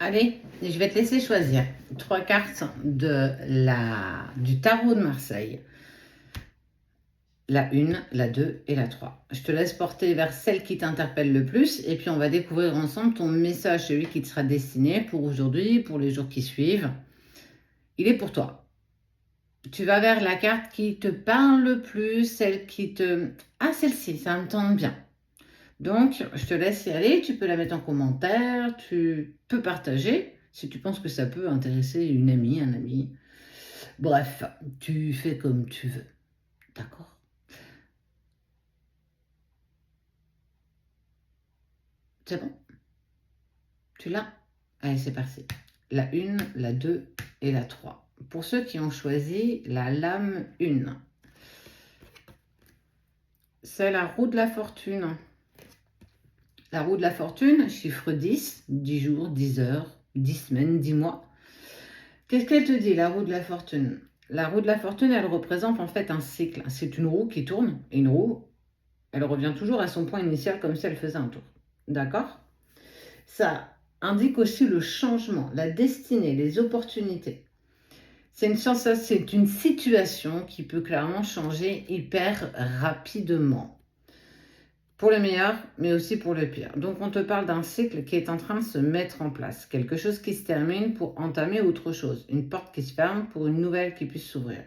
Allez, je vais te laisser choisir 3 cartes du tarot de Marseille. La 1, la 2 et la 3. Je te laisse porter vers celle qui t'interpelle le plus et puis on va découvrir ensemble ton message, celui qui te sera destiné pour aujourd'hui, pour les jours qui suivent. Il est pour toi. Tu vas vers la carte qui te parle le plus, celle qui te... Ah, celle-ci, ça me tente bien. Donc, je te laisse y aller, tu peux la mettre en commentaire, tu peux partager si tu penses que ça peut intéresser une amie, un ami. Bref, tu fais comme tu veux. D'accord? C'est bon? Tu l'as? Allez, c'est parti. La 1, la 2 et la 3. Pour ceux qui ont choisi la lame 1, c'est la roue de la fortune. La roue de la fortune, chiffre 10, 10 jours, 10 heures, 10 semaines, 10 mois. Qu'est-ce qu'elle te dit, la roue de la fortune? La roue de la fortune, elle représente en fait un cycle. C'est une roue qui tourne. Et une roue, elle revient toujours à son point initial comme si elle faisait un tour. D'accord? Ça indique aussi le changement, la destinée, les opportunités. C'est une situation qui peut clairement changer hyper rapidement. Pour le meilleur, mais aussi pour le pire. Donc on te parle d'un cycle qui est en train de se mettre en place. Quelque chose qui se termine pour entamer autre chose. Une porte qui se ferme pour une nouvelle qui puisse s'ouvrir.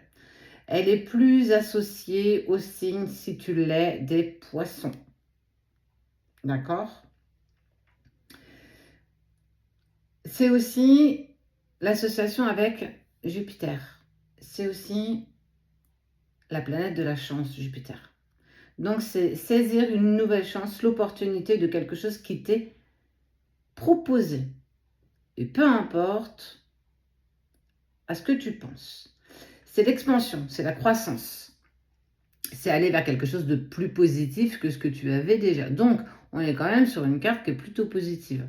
Elle est plus associée au signe, si tu l'es, des poissons. D'accord? C'est aussi l'association avec Jupiter. C'est aussi la planète de la chance, Jupiter. Donc, c'est saisir une nouvelle chance, l'opportunité de quelque chose qui t'est proposé. Et peu importe à ce que tu penses. C'est l'expansion, c'est la croissance. C'est aller vers quelque chose de plus positif que ce que tu avais déjà. Donc, on est quand même sur une carte qui est plutôt positive.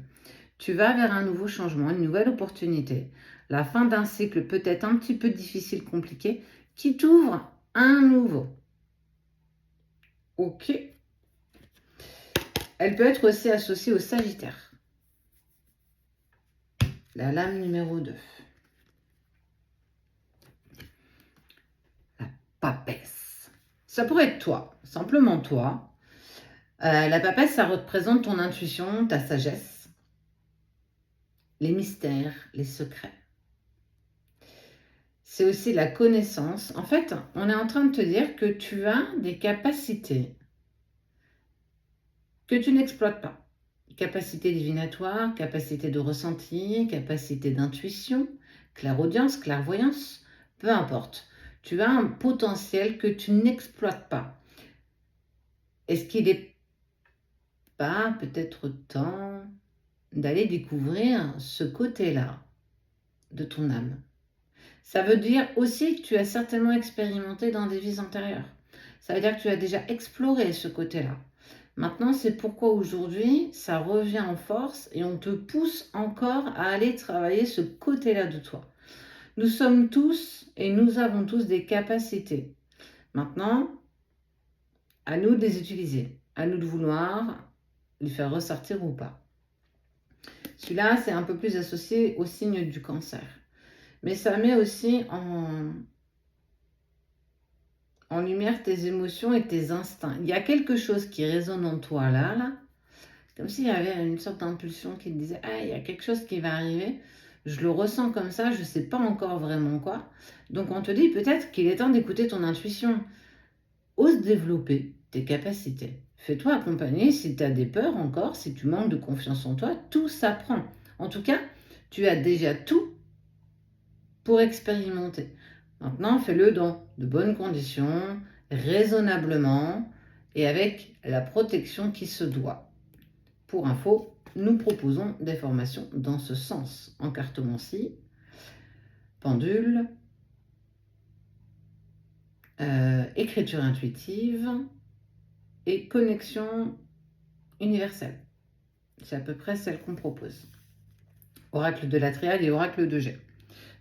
Tu vas vers un nouveau changement, une nouvelle opportunité. La fin d'un cycle peut-être un petit peu difficile, compliqué, qui t'ouvre un nouveau. Ok. Elle peut être aussi associée au Sagittaire. La lame numéro 2. La papesse. Ça pourrait être toi, simplement toi. La papesse, ça représente ton intuition, ta sagesse, les mystères, les secrets. C'est aussi la connaissance. En fait, on est en train de te dire que tu as des capacités que tu n'exploites pas. Capacité divinatoire, capacité de ressenti, capacité d'intuition, clairaudience, clairvoyance, peu importe. Tu as un potentiel que tu n'exploites pas. Est-ce qu'il n'est pas peut-être temps d'aller découvrir ce côté-là de ton âme? Ça veut dire aussi que tu as certainement expérimenté dans des vies antérieures. Ça veut dire que tu as déjà exploré ce côté-là. Maintenant, c'est pourquoi aujourd'hui, ça revient en force et on te pousse encore à aller travailler ce côté-là de toi. Nous sommes tous et nous avons tous des capacités. Maintenant, à nous de les utiliser, à nous de vouloir les faire ressortir ou pas. Celui-là, c'est un peu plus associé au signe du cancer. Mais ça met aussi en lumière tes émotions et tes instincts. Il y a quelque chose qui résonne en toi là. C'est comme s'il y avait une sorte d'impulsion qui te disait « Ah, il y a quelque chose qui va arriver. Je le ressens comme ça, je ne sais pas encore vraiment quoi. » Donc on te dit peut-être qu'il est temps d'écouter ton intuition. Ose développer tes capacités. Fais-toi accompagner si tu as des peurs encore, si tu manques de confiance en toi, tout s'apprend. En tout cas, tu as déjà tout pour expérimenter. Maintenant, fais-le dans de bonnes conditions, raisonnablement et avec la protection qui se doit. Pour info, nous proposons des formations dans ce sens. Encartomancie, pendule, écriture intuitive et connexion universelle. C'est à peu près celle qu'on propose. Oracle de la triade et oracle de jet.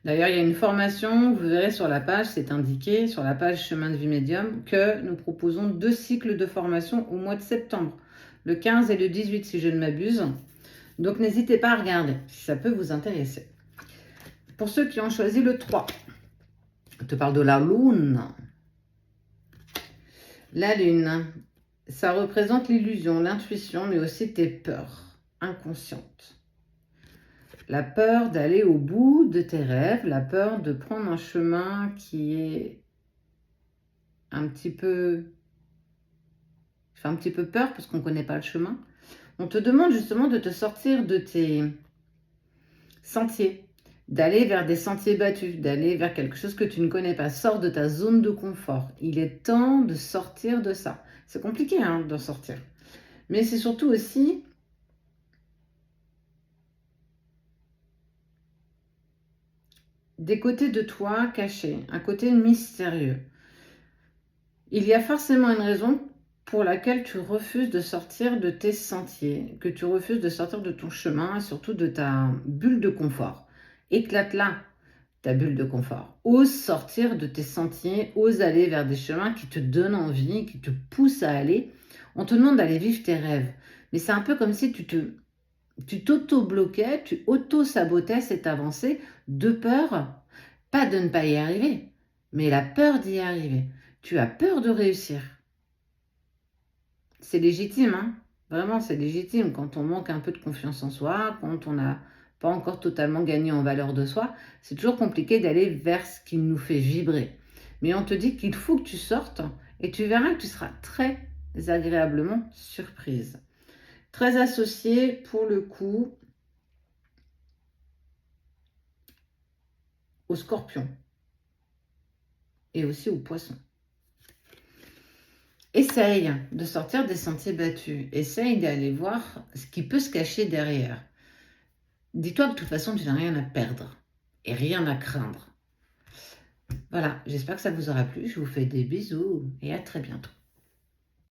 D'ailleurs, il y a une formation, vous verrez sur la page, c'est indiqué sur la page Chemin de vie médium, que nous proposons 2 cycles de formation au mois de septembre, le 15 et le 18 si je ne m'abuse. Donc, n'hésitez pas à regarder si ça peut vous intéresser. Pour ceux qui ont choisi le 3, je te parle de la lune. La lune, ça représente l'illusion, l'intuition, mais aussi tes peurs inconscientes. La peur d'aller au bout de tes rêves, la peur de prendre un chemin qui est un petit peu... fait un petit peu peur parce qu'on ne connaît pas le chemin. On te demande justement de te sortir de tes sentiers, d'aller vers des sentiers battus, d'aller vers quelque chose que tu ne connais pas. Sors de ta zone de confort. Il est temps de sortir de ça. C'est compliqué d'en sortir. Mais c'est surtout aussi des côtés de toi cachés, un côté mystérieux. Il y a forcément une raison pour laquelle tu refuses de sortir de tes sentiers, que tu refuses de sortir de ton chemin et surtout de ta bulle de confort. Éclate-la, ta bulle de confort. Ose sortir de tes sentiers, ose aller vers des chemins qui te donnent envie, qui te poussent à aller. On te demande d'aller vivre tes rêves. Mais c'est un peu comme si tu t'auto-bloquais, tu auto-sabotais cette avancée de peur, pas de ne pas y arriver, mais la peur d'y arriver. Tu as peur de réussir. C'est légitime, hein. Vraiment, c'est légitime quand on manque un peu de confiance en soi, quand on n'a pas encore totalement gagné en valeur de soi. C'est toujours compliqué d'aller vers ce qui nous fait vibrer. Mais on te dit qu'il faut que tu sortes et tu verras que tu seras très agréablement surprise. Très associé pour le coup aux scorpions et aussi aux poissons. Essaye de sortir des sentiers battus. Essaye d'aller voir ce qui peut se cacher derrière. Dis-toi que de toute façon, tu n'as rien à perdre et rien à craindre. Voilà, j'espère que ça vous aura plu. Je vous fais des bisous et à très bientôt.